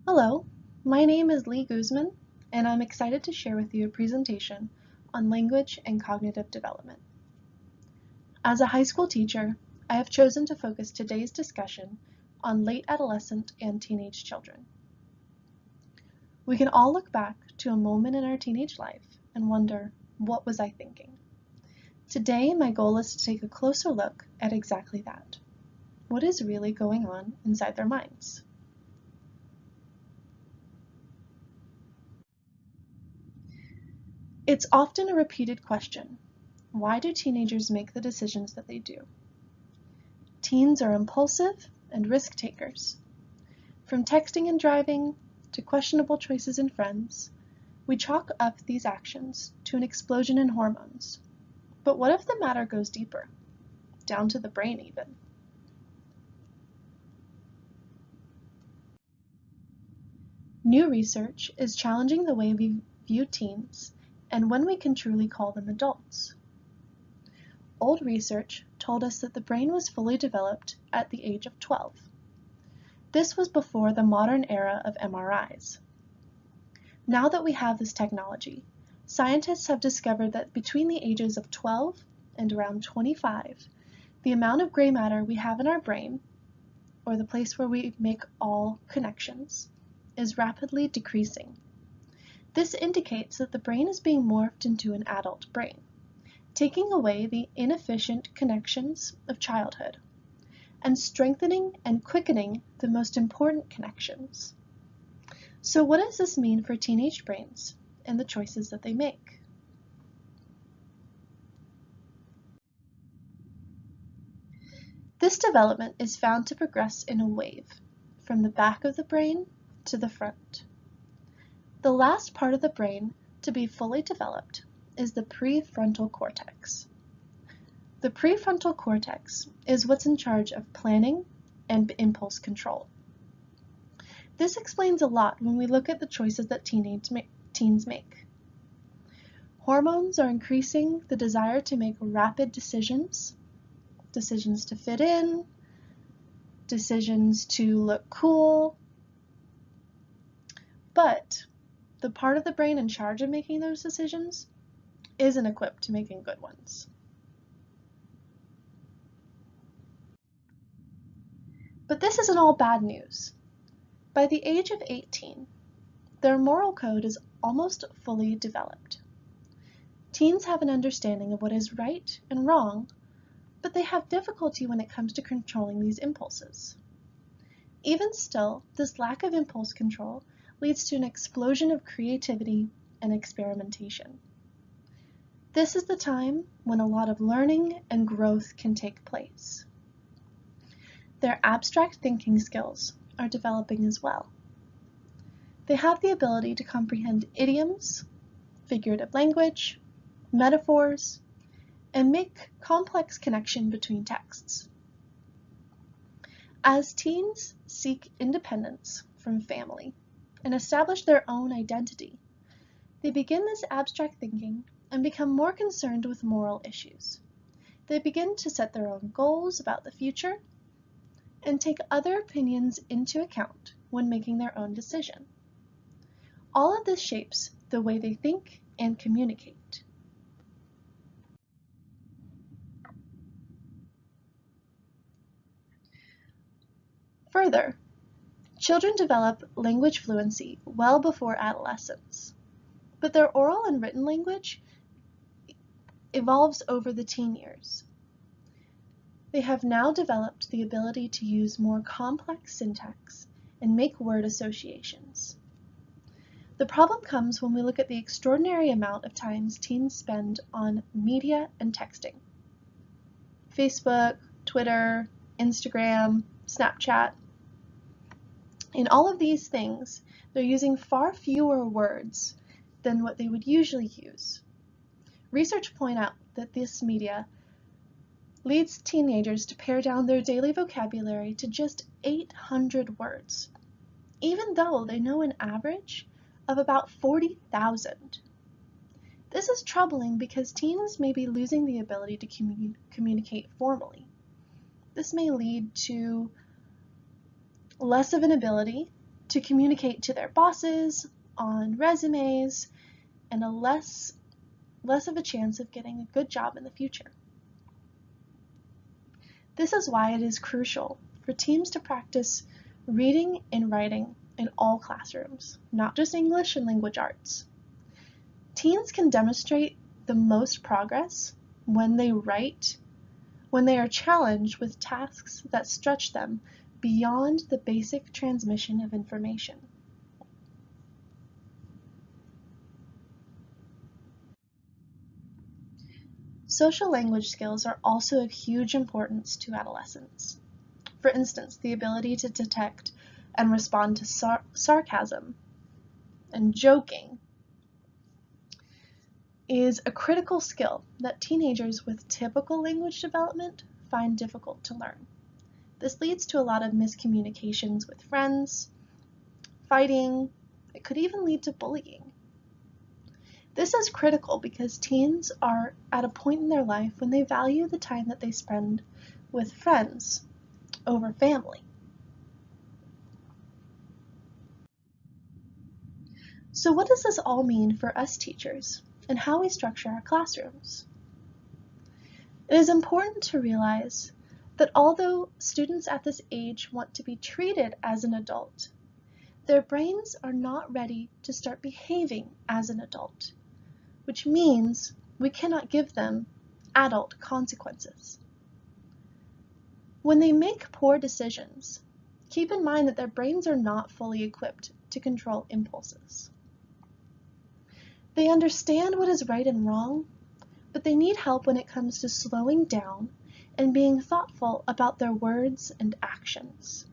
Hello, my name is Lee Guzman, and I'm excited to share with you a presentation on language and cognitive development. As a high school teacher, I have chosen to focus today's discussion on late adolescent and teenage children. We can all look back to a moment in our teenage life and wonder, what was I thinking? Today, my goal is to take a closer look at exactly that. What is really going on inside their minds? It's often a repeated question. Why do teenagers make the decisions that they do? Teens are impulsive and risk takers. From texting and driving to questionable choices in friends, we chalk up these actions to an explosion in hormones. But what if the matter goes deeper, down to the brain even? New research is challenging the way we view teens and when we can truly call them adults. Old research told us that the brain was fully developed at the age of 12. This was before the modern era of MRIs. Now that we have this technology, scientists have discovered that between the ages of 12 and around 25, the amount of gray matter we have in our brain, or the place where we make all connections, is rapidly decreasing. This indicates that the brain is being morphed into an adult brain, taking away the inefficient connections of childhood and strengthening and quickening the most important connections. So what does this mean for teenage brains and the choices that they make? This development is found to progress in a wave, from the back of the brain to the front. The last part of the brain to be fully developed is the prefrontal cortex. The prefrontal cortex is what's in charge of planning and impulse control. This explains a lot when we look at the choices that teens make. Hormones are increasing the desire to make rapid decisions to fit in, decisions to look cool, but the part of the brain in charge of making those decisions isn't equipped to making good ones. But this isn't all bad news. By the age of 18, their moral code is almost fully developed. Teens have an understanding of what is right and wrong, but they have difficulty when it comes to controlling these impulses. Even still, this lack of impulse control leads to an explosion of creativity and experimentation. This is the time when a lot of learning and growth can take place. Their abstract thinking skills are developing as well. They have the ability to comprehend idioms, figurative language, metaphors, and make complex connection between texts. As teens seek independence from family and establish their own identity, they begin this abstract thinking and become more concerned with moral issues. They begin to set their own goals about the future and take other opinions into account when making their own decision. All of this shapes the way they think and communicate. Further, children develop language fluency well before adolescence, but their oral and written language evolves over the teen years. They have now developed the ability to use more complex syntax and make word associations. The problem comes when we look at the extraordinary amount of times teens spend on media and texting. Facebook, Twitter, Instagram, Snapchat. In all of these things, they're using far fewer words than what they would usually use. Research point out that this media leads teenagers to pare down their daily vocabulary to just 800 words, even though they know an average of about 40,000. This is troubling because teens may be losing the ability to communicate formally. This may lead to less of an ability to communicate to their bosses, on resumes, and a less of a chance of getting a good job in the future. This is why it is crucial for teams to practice reading and writing in all classrooms, not just English and language arts. Teens can demonstrate the most progress when they write, when they are challenged with tasks that stretch them beyond the basic transmission of information. Social language skills are also of huge importance to adolescents. For instance, the ability to detect and respond to sarcasm and joking is a critical skill that teenagers with typical language development find difficult to learn. This leads to a lot of miscommunications with friends, fighting. It could even lead to bullying. This is critical because teens are at a point in their life when they value the time that they spend with friends over family. So what does this all mean for us teachers and how we structure our classrooms? It is important to realize that although students at this age want to be treated as an adult, their brains are not ready to start behaving as an adult, which means we cannot give them adult consequences. When they make poor decisions, keep in mind that their brains are not fully equipped to control impulses. They understand what is right and wrong, but they need help when it comes to slowing down and being thoughtful about their words and actions.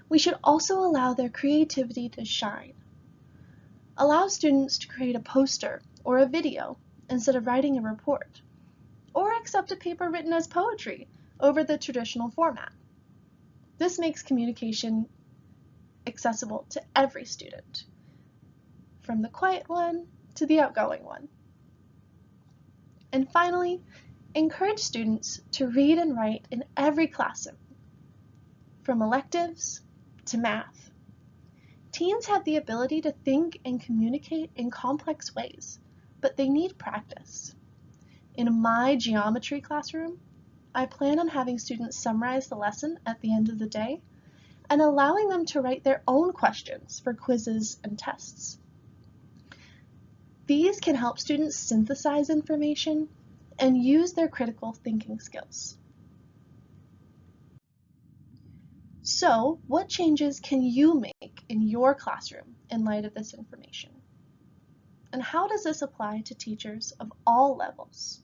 We should also allow their creativity to shine. Allow students to create a poster or a video instead of writing a report, or accept a paper written as poetry over the traditional format. This makes communication accessible to every student, from the quiet one to the outgoing one. And finally, encourage students to read and write in every classroom, from electives to math. Teens have the ability to think and communicate in complex ways, but they need practice. In my geometry classroom, I plan on having students summarize the lesson at the end of the day and allowing them to write their own questions for quizzes and tests. These can help students synthesize information and use their critical thinking skills. So, what changes can you make in your classroom in light of this information? And how does this apply to teachers of all levels?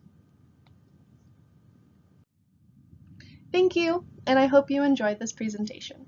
Thank you, and I hope you enjoyed this presentation.